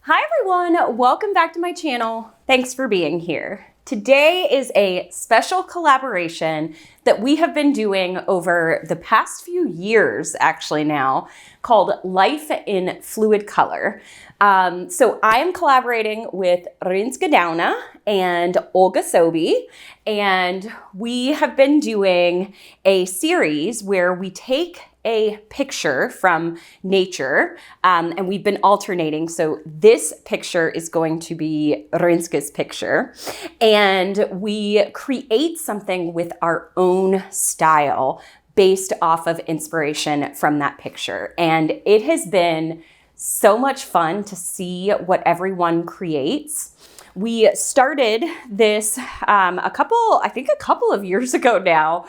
Hi everyone, welcome back to my channel. Thanks for being here. Today is a special collaboration that we have been doing over the past few years actually now, called Life in Fluid Color. So I am collaborating with Rinkse and Olga Sobi, and we have been doing a series where we take a picture from nature, and we've been alternating. So this picture is going to be Rinkse's picture, and we create something with our own style based off of inspiration from that picture. And it has been so much fun to see what everyone creates. We started this a couple of years ago now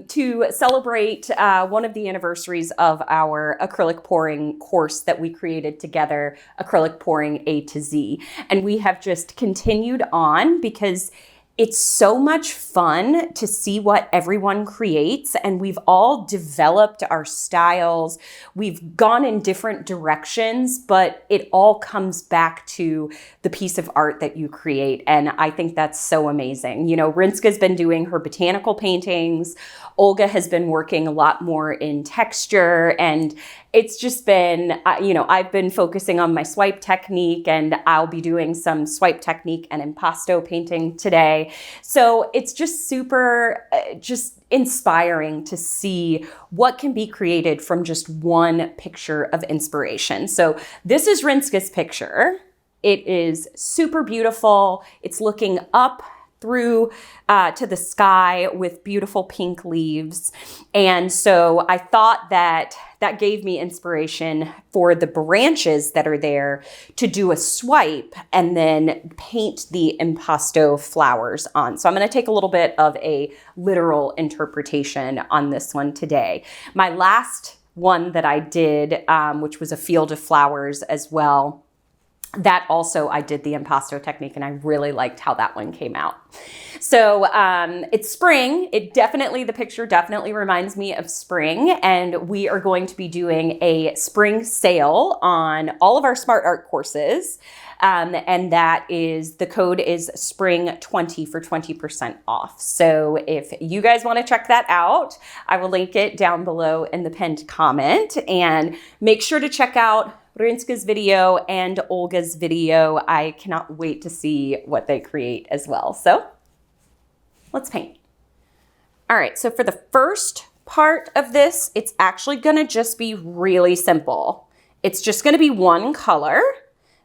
to celebrate one of the anniversaries of our acrylic pouring course that we created together, Acrylic Pouring A to Z. And we have just continued on because it's so much fun to see what everyone creates, and we've all developed our styles. We've gone in different directions, but it all comes back to the piece of art that you create. And I think that's so amazing. You know, Rinkse's been doing her botanical paintings. Olga has been working a lot more in texture, and it's just been, I've been focusing on my swipe technique, and I'll be doing some swipe technique and impasto painting today. So it's just super, just inspiring to see what can be created from just one picture of inspiration. So this is Rinkse's picture. It is super beautiful. It's looking up through to the sky with beautiful pink leaves. And so I thought that gave me inspiration for the branches that are there to do a swipe and then paint the impasto flowers on. So I'm going to take a little bit of a literal interpretation on this one today. My last one that I did, which was a field of flowers as well, that also I did the impasto technique, and I really liked how that one came out. So it's spring. The picture definitely reminds me of spring, and we are going to be doing a spring sale on all of our Smart Art courses. And that is, the code is spring20 for 20% off. So if you guys want to check that out, I will link it down below in the pinned comment, and make sure to check out Rinkse's video and Olga's video. I cannot wait to see what they create as well. So let's paint. All right, so for the first part of this, it's actually gonna just be really simple. It's just gonna be one color.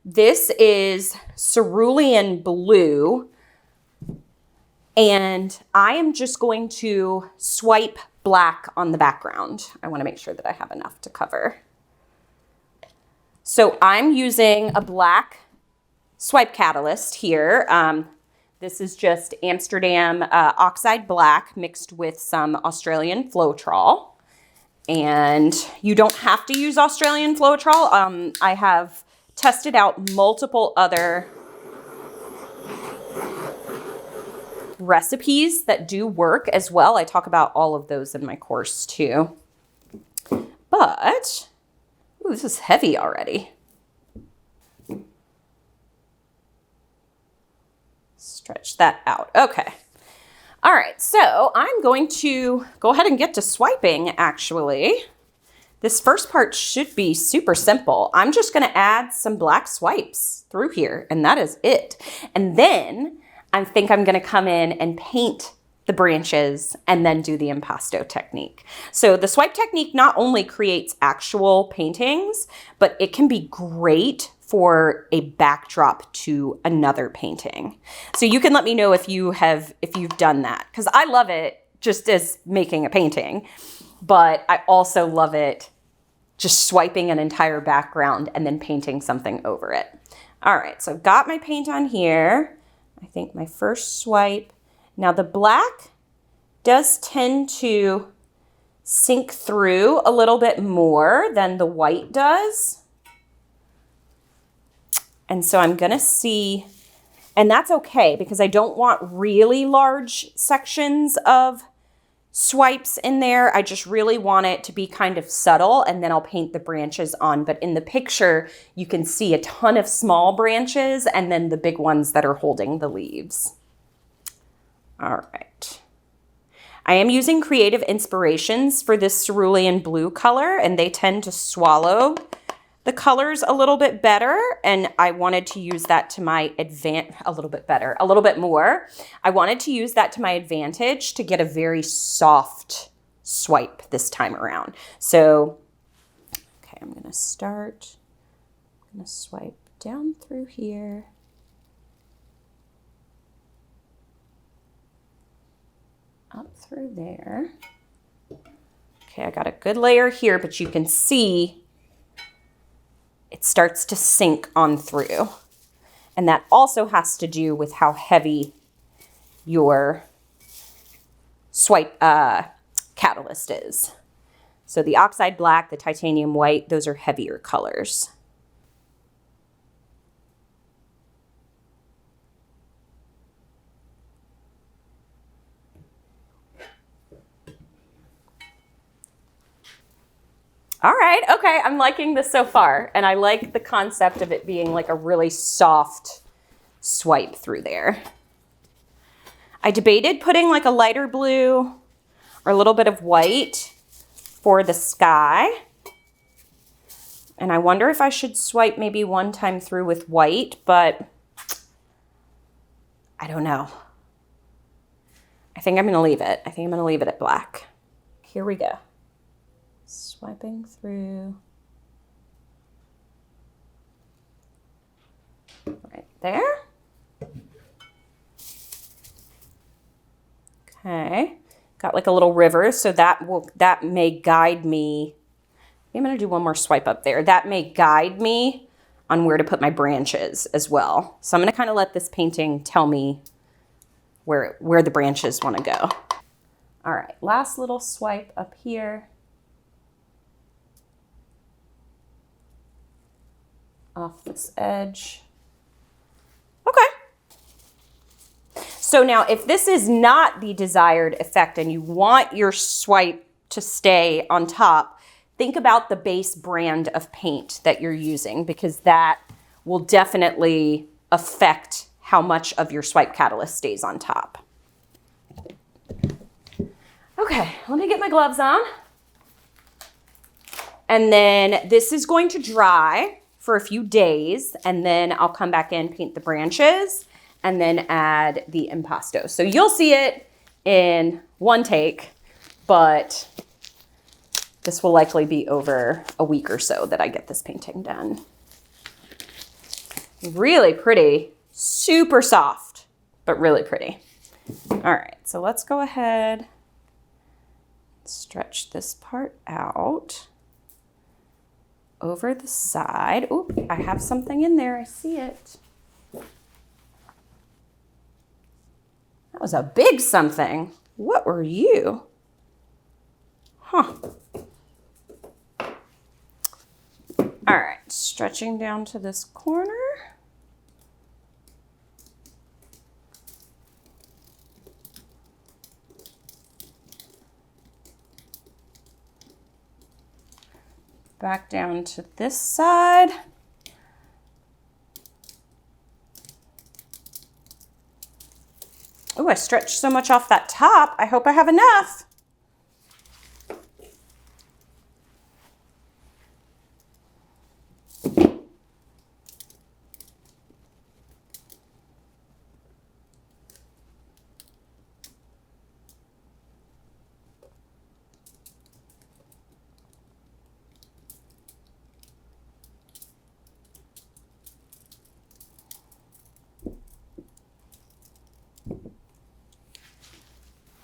This is cerulean blue, and I am just going to swipe black on the background. I wanna make sure that I have enough to cover. So I'm using a black swipe catalyst here. This is just Amsterdam oxide black mixed with some Australian Floetrol. And you don't have to use Australian Floetrol. I have tested out multiple other recipes that do work as well. I talk about all of those in my course too. But ooh, this is heavy already. Stretch that out. Okay. All right, so I'm going to go ahead and get to swiping, actually. This first part should be super simple. I'm just gonna add some black swipes through here, and that is it. And then I think I'm gonna come in and paint the branches and then do the impasto technique. So the swipe technique not only creates actual paintings, but it can be great for a backdrop to another painting. So you can let me know if you've done that, because I love it just as making a painting, but I also love it just swiping an entire background and then painting something over it. All right, so I've got my paint on here. I think my first swipe. Now the black does tend to sink through a little bit more than the white does. And so I'm gonna see, and that's okay because I don't want really large sections of swipes in there. I just really want it to be kind of subtle, and then I'll paint the branches on. But in the picture, you can see a ton of small branches and then the big ones that are holding the leaves. All right. I am using Creative Inspirations for this cerulean blue color, and they tend to swallow the colors a little bit better, and I wanted to use that to my advantage, a little bit more. I wanted to use that to my advantage to get a very soft swipe this time around. So, okay, I'm gonna start, I'm gonna swipe down through here. Up through there. Okay, I got a good layer here, but you can see it starts to sink on through. And that also has to do with how heavy your swipe catalyst is. So the oxide black, the titanium white, those are heavier colors. All right, okay, I'm liking this so far, and I like the concept of it being like a really soft swipe through there. I debated putting like a lighter blue or a little bit of white for the sky, and I wonder if I should swipe maybe one time through with white, but I don't know. I think I'm gonna leave it. I think I'm gonna leave it at black. Here we go. Swiping through right there. Okay, got like a little river, so that may guide me. I'm gonna do one more swipe up there. That may guide me on where to put my branches as well. So I'm gonna kind of let this painting tell me where the branches want to go. All right, last little swipe up here. Off this edge. Okay. So now if this is not the desired effect and you want your swipe to stay on top, think about the base brand of paint that you're using, because that will definitely affect how much of your swipe catalyst stays on top. Okay, let me get my gloves on. And then this is going to dry for a few days, and then I'll come back in, paint the branches, and then add the impasto. So you'll see it in one take, but this will likely be over a week or so that I get this painting done. Really pretty, super soft, but really pretty. All right, so let's go ahead, stretch this part out over the side. Oop, I have something in there, I see it. That was a big something. What were you? Huh. All right, stretching down to this corner. Back down to this side. Oh, I stretched so much off that top. I hope I have enough.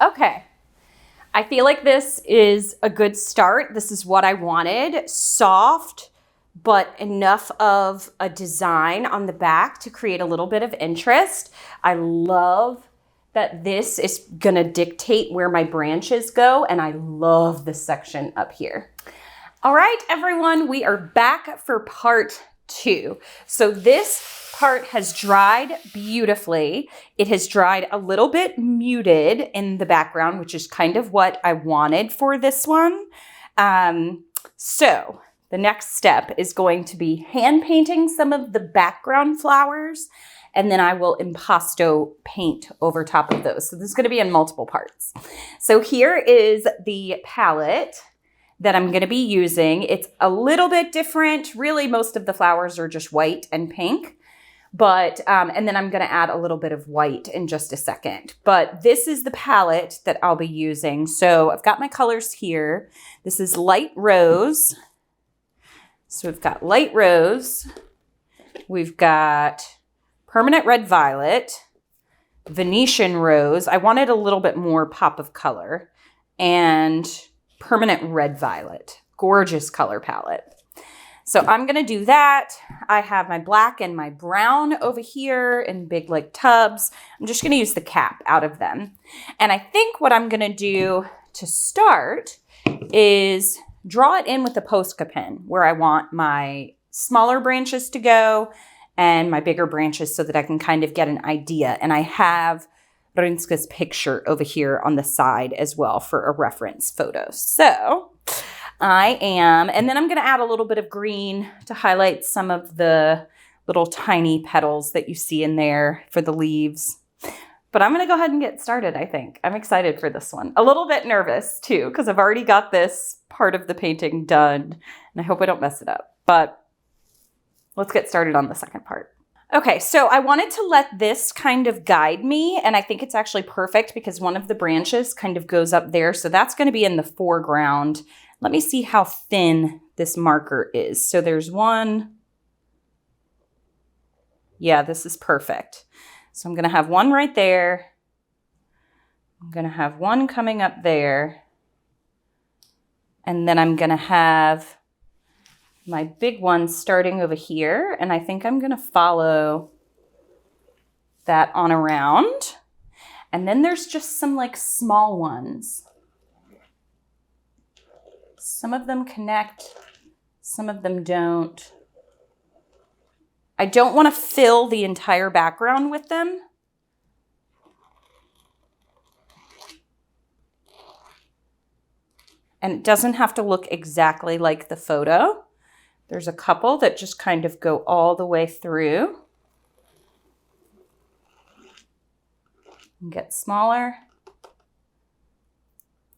Okay, I feel like this is a good start. This is what I wanted. Soft, but enough of a design on the back to create a little bit of interest. I love that this is gonna dictate where my branches go, and I love this section up here. All right, everyone, we are back for part 2. So this part has dried beautifully. It has dried a little bit muted in the background, which is kind of what I wanted for this one. So the next step is going to be hand painting some of the background flowers, and then I will impasto paint over top of those. So this is going to be in multiple parts. So here is the palette that I'm going to be using. It's a little bit different. Really, most of the flowers are just white and pink, but, and then I'm going to add a little bit of white in just a second. But this is the palette that I'll be using. So I've got my colors here. This is light rose. So we've got light rose. We've got permanent red violet, Venetian rose. I wanted a little bit more pop of color, and permanent red violet. Gorgeous color palette. So I'm going to do that. I have my black and my brown over here in big like tubs. I'm just going to use the cap out of them. And I think what I'm going to do to start is draw it in with a posca pen where I want my smaller branches to go and my bigger branches so that I can kind of get an idea. And I have Rinkse's picture over here on the side as well for a reference photo. So and then I'm going to add a little bit of green to highlight some of the little tiny petals that you see in there for the leaves. But I'm going to go ahead and get started, I think. I'm excited for this one. A little bit nervous too, because I've already got this part of the painting done, and I hope I don't mess it up. But let's get started on the second part. Okay, so I wanted to let this kind of guide me, and I think it's actually perfect because one of the branches kind of goes up there, so that's going to be in the foreground. Let me see how thin this marker is. So there's one. Yeah, this is perfect. So I'm going to have one right there. I'm going to have one coming up there. And then I'm going to have my big one starting over here, and I think I'm going to follow that on around. And then there's just some like small ones. Some of them connect, some of them don't. I don't want to fill the entire background with them. And it doesn't have to look exactly like the photo. There's a couple that just kind of go all the way through and get smaller.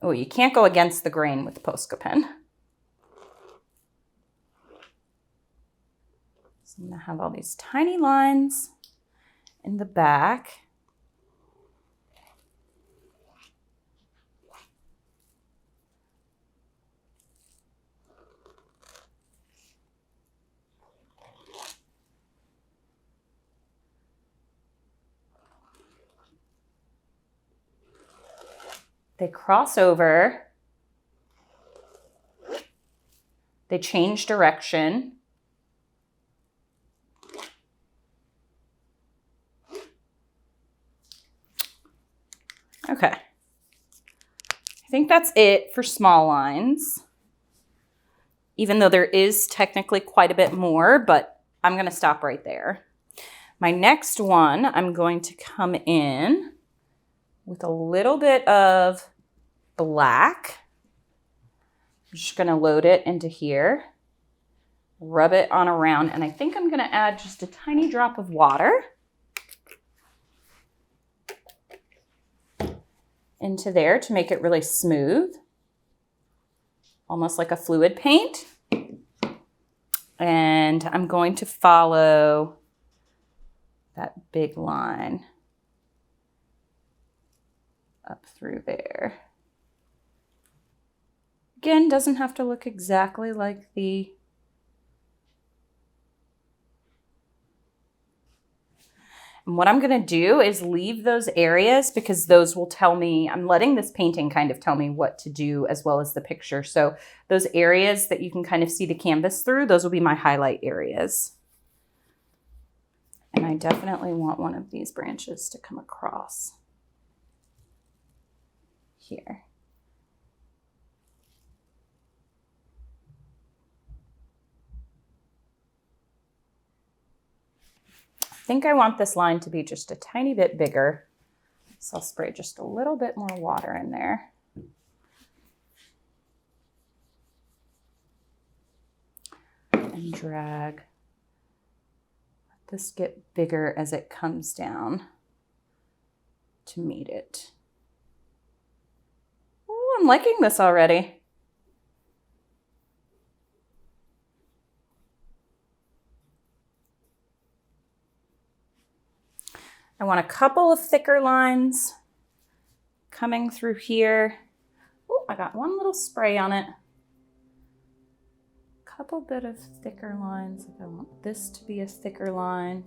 Oh, you can't go against the grain with the posca pen. So I'm going to have all these tiny lines in the back. They cross over, they change direction. Okay, I think that's it for small lines, even though there is technically quite a bit more, but I'm going to stop right there. My next one, I'm going to come in with a little bit of black. I'm just going to load it into here, rub it on around, and I think I'm going to add just a tiny drop of water into there to make it really smooth, almost like a fluid paint. And I'm going to follow that big line up through there. Again, doesn't have to look exactly like the And what I'm going to do is leave those areas because those will tell me, I'm letting this painting kind of tell me what to do as well as the picture. So those areas that you can kind of see the canvas through, those will be my highlight areas. And I definitely want one of these branches to come across here. think I want this line to be just a tiny bit bigger. So I'll spray just a little bit more water in there. And drag. Let this get bigger as it comes down to meet it. Oh, I'm liking this already. I want a couple of thicker lines coming through here. Oh, I got one little spray on it. Couple bit of thicker lines. I want this to be a thicker line.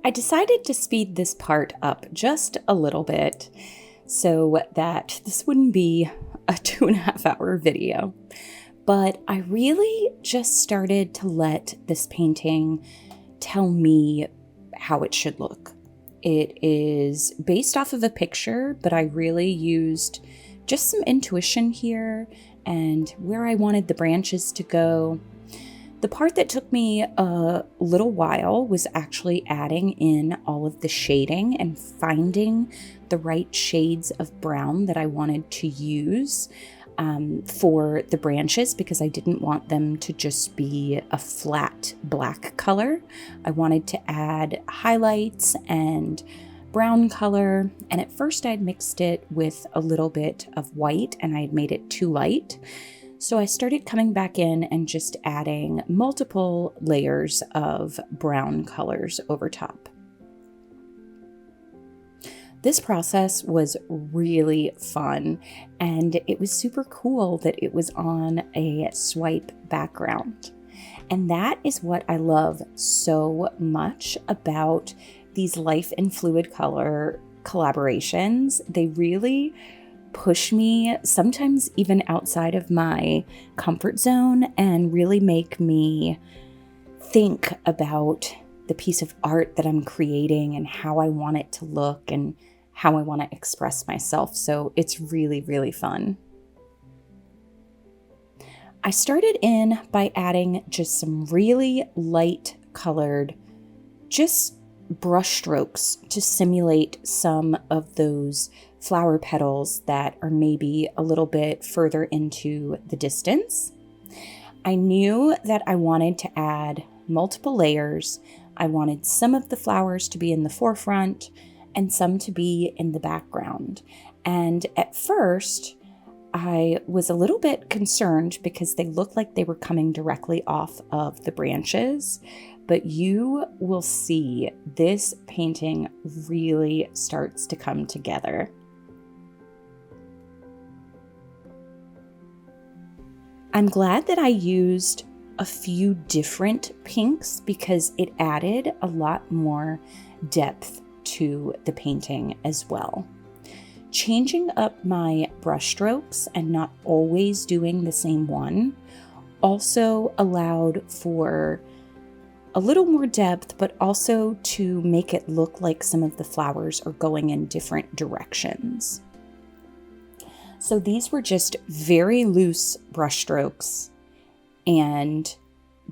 I decided to speed this part up just a little bit so that this wouldn't be a 2.5 hour video. But I really just started to let this painting tell me how it should look. It is based off of a picture, but I really used just some intuition here and where I wanted the branches to go. The part that took me a little while was actually adding in all of the shading and finding the right shades of brown that I wanted to use for the branches, because I didn't want them to just be a flat black color. I wanted to add highlights and brown color, and at first I'd mixed it with a little bit of white and I'd made it too light. So I started coming back in and just adding multiple layers of brown colors over top. This process was really fun, and it was super cool that it was on a swipe background. And that is what I love so much about these life in fluid color collaborations. They really push me, sometimes even outside of my comfort zone, and really make me think about the piece of art that I'm creating and how I want it to look and how I want to express myself. So it's really, really fun. I started in by adding just some really light colored, just brush strokes to simulate some of those flower petals that are maybe a little bit further into the distance. I knew that I wanted to add multiple layers. I wanted some of the flowers to be in the forefront and some to be in the background. And at first, I was a little bit concerned because they looked like they were coming directly off of the branches, but you will see this painting really starts to come together. I'm glad that I used a few different pinks because it added a lot more depth to the painting as well. Changing up my brush strokes and not always doing the same one also allowed for a little more depth, but also to make it look like some of the flowers are going in different directions. So these were just very loose brush strokes, and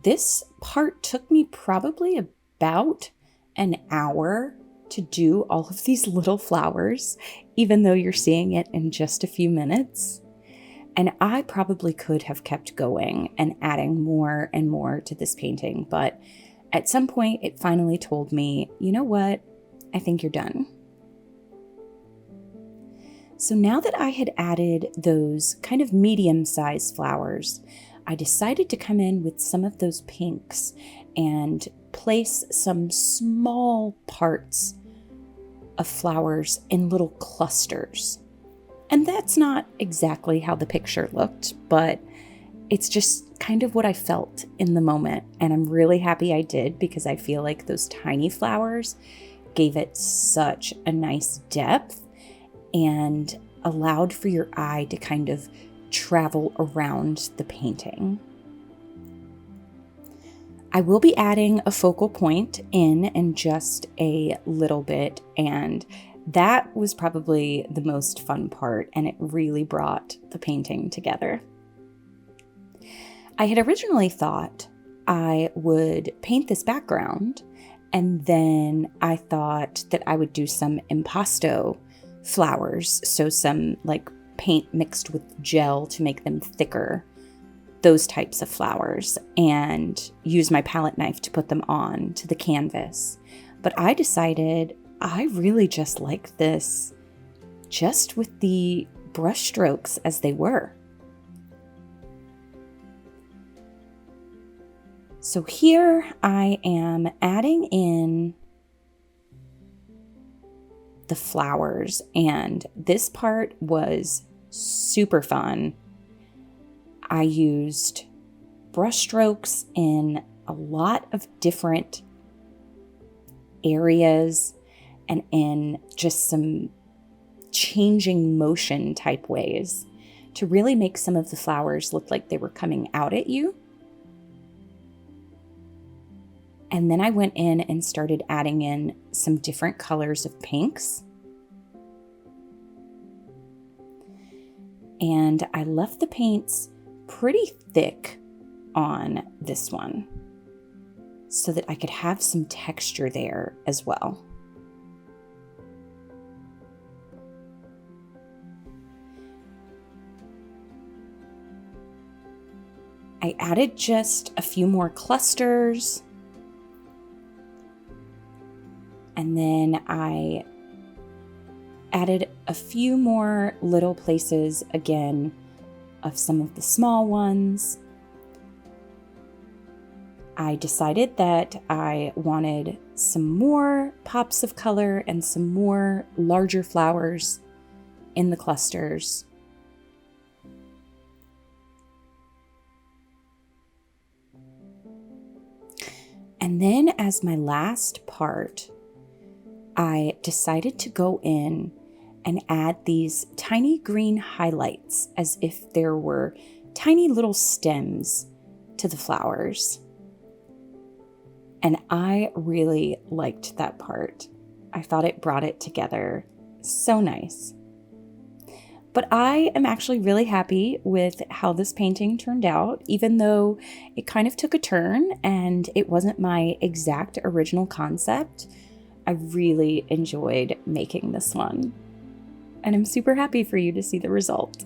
this part took me probably about an hour to do all of these little flowers, even though you're seeing it in just a few minutes. And I probably could have kept going and adding more and more to this painting, but at some point it finally told me, you know what, I think you're done. So now that I had added those kind of medium-sized flowers, I decided to come in with some of those pinks and place some small parts of flowers in little clusters. And that's not exactly how the picture looked, but it's just kind of what I felt in the moment. And I'm really happy I did, because I feel like those tiny flowers gave it such a nice depth and allowed for your eye to kind of travel around the painting. I will be adding a focal point in just a little bit, and that was probably the most fun part, and it really brought the painting together. I had originally thought I would paint this background, and then I thought that I would do some impasto flowers, so some like paint mixed with gel to make them thicker, those types of flowers, and use my palette knife to put them on to the canvas. But I decided I really just like this just with the brush strokes as they were. So here I am adding in the flowers, and this part was super fun. I used brush strokes in a lot of different areas and in just some changing motion type ways to really make some of the flowers look like they were coming out at you. And then I went in and started adding in some different colors of pinks. And I left the paints pretty thick on this one so that I could have some texture there as well. I added just a few more clusters. And then I added a few more little places again of some of the small ones. I decided that I wanted some more pops of color and some more larger flowers in the clusters. And then as my last part, I decided to go in and add these tiny green highlights as if there were tiny little stems to the flowers. And I really liked that part. I thought it brought it together so nice. But I am actually really happy with how this painting turned out, even though it kind of took a turn and it wasn't my exact original concept. I really enjoyed making this one, and I'm super happy for you to see the result.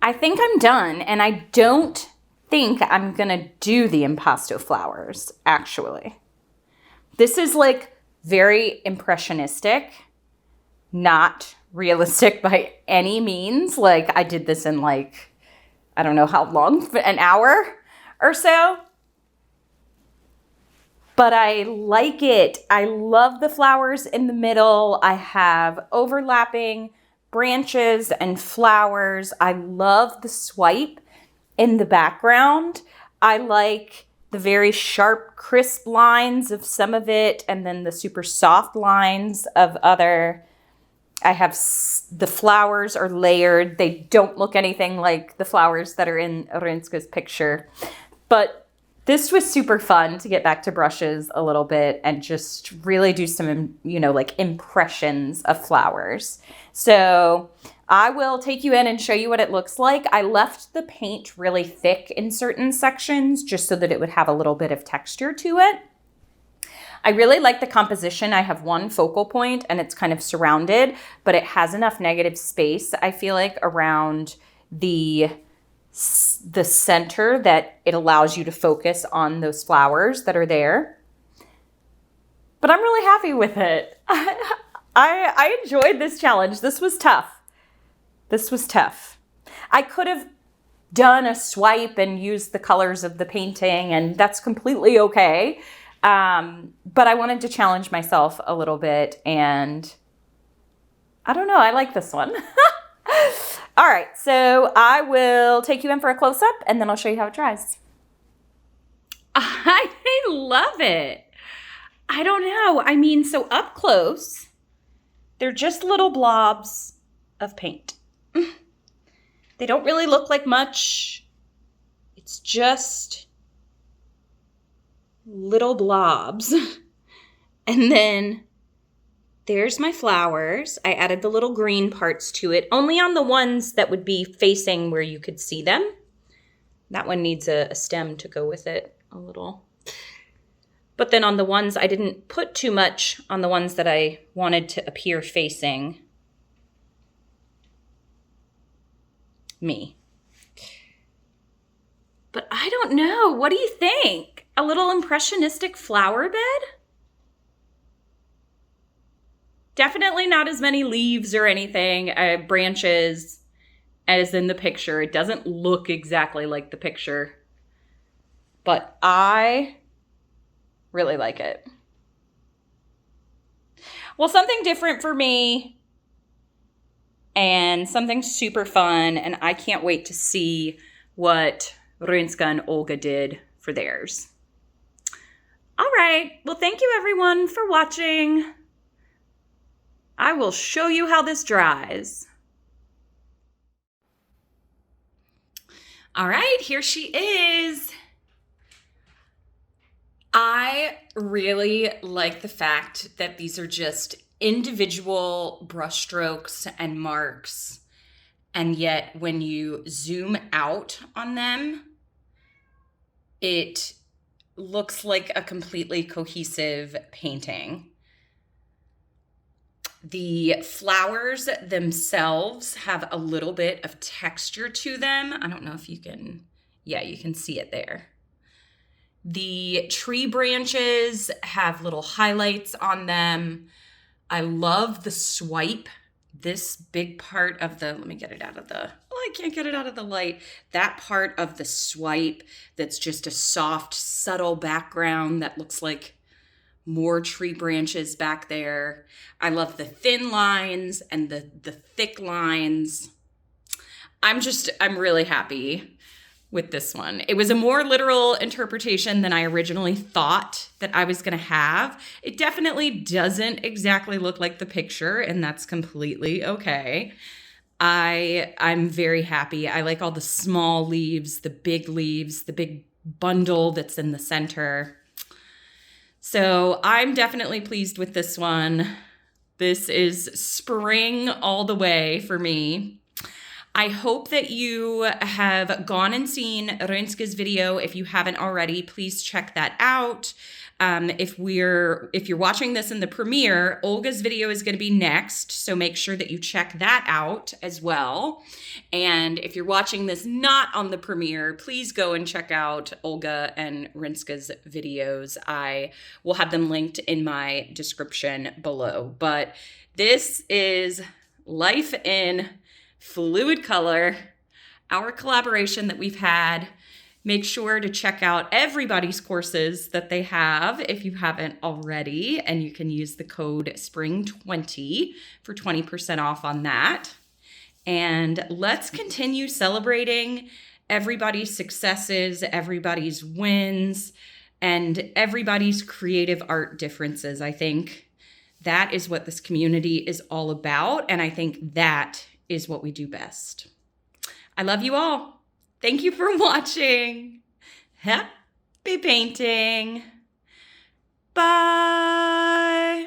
I think I'm done, and I don't think I'm gonna do the impasto flowers, actually. This is like very impressionistic, not realistic by any means. Like I did this in like, I don't know how long, an hour or so. But I like it. I love the flowers in the middle. I have overlapping branches and flowers. I love the swipe in the background. I like the very sharp, crisp lines of some of it, and then the super soft lines of other. I have the flowers are layered. They don't look anything like the flowers that are in Rinkse's picture. But this was super fun to get back to brushes a little bit and just really do some, like impressions of flowers. So I will take you in and show you what it looks like. I left the paint really thick in certain sections just so that it would have a little bit of texture to it. I really like the composition. I have one focal point and it's kind of surrounded, but it has enough negative space, I feel like, around the center that it allows you to focus on those flowers that are there. But I'm really happy with it. I enjoyed this challenge. This was tough. I could have done a swipe and used the colors of the painting, and that's completely okay. But I wanted to challenge myself a little bit, and I don't know, I like this one. All right, so I will take you in for a close-up, and then I'll show you how it dries. I love it. I don't know. I mean, so up close, they're just little blobs of paint. They don't really look like much. It's just little blobs. And then there's my flowers. I added the little green parts to it, only on the ones that would be facing where you could see them. That one needs a stem to go with it a little. But then on the ones, I didn't put too much on the ones that I wanted to appear facing me. But I don't know. What do you think? A little impressionistic flower bed? Definitely not as many leaves or anything, branches as in the picture. It doesn't look exactly like the picture. But I really like it. Well, something different for me and something super fun, and I can't wait to see what Rinkse and Olga did for theirs. All right, well, thank you everyone for watching. I will show you how this dries. All right, here she is. I really like the fact that these are just individual brushstrokes and marks, and yet when you zoom out on them, it looks like a completely cohesive painting. The flowers themselves have a little bit of texture to them. I don't know if you can, yeah, you can see it there. The tree branches have little highlights on them. I love the swipe. This big part of the, let me get it out of the, oh, I can't get it out of the light. That part of the swipe that's just a soft, subtle background that looks like more tree branches back there. I love the thin lines and the thick lines. I'm really happy with this one. It was a more literal interpretation than I originally thought that I was going to have. It definitely doesn't exactly look like the picture, and that's completely okay. I'm very happy. I like all the small leaves, the big bundle that's in the center. So I'm definitely pleased with this one. This is spring all the way for me. I hope that you have gone and seen Rinkse's video. If you haven't already, please check that out. If you're watching this in the premiere, Olga's video is going to be next, so make sure that you check that out as well. And if you're watching this not on the premiere, please go and check out Olga and Rinkse's videos. I will have them linked in my description below. But this is Life in Fluid Color, our collaboration that we've had. Make sure to check out everybody's courses that they have if you haven't already, and you can use the code SPRING20 for 20% off on that. And let's continue celebrating everybody's successes, everybody's wins, and everybody's creative art differences. I think that is what this community is all about, and I think that is what we do best. I love you all. Thank you for watching. Happy painting. Bye.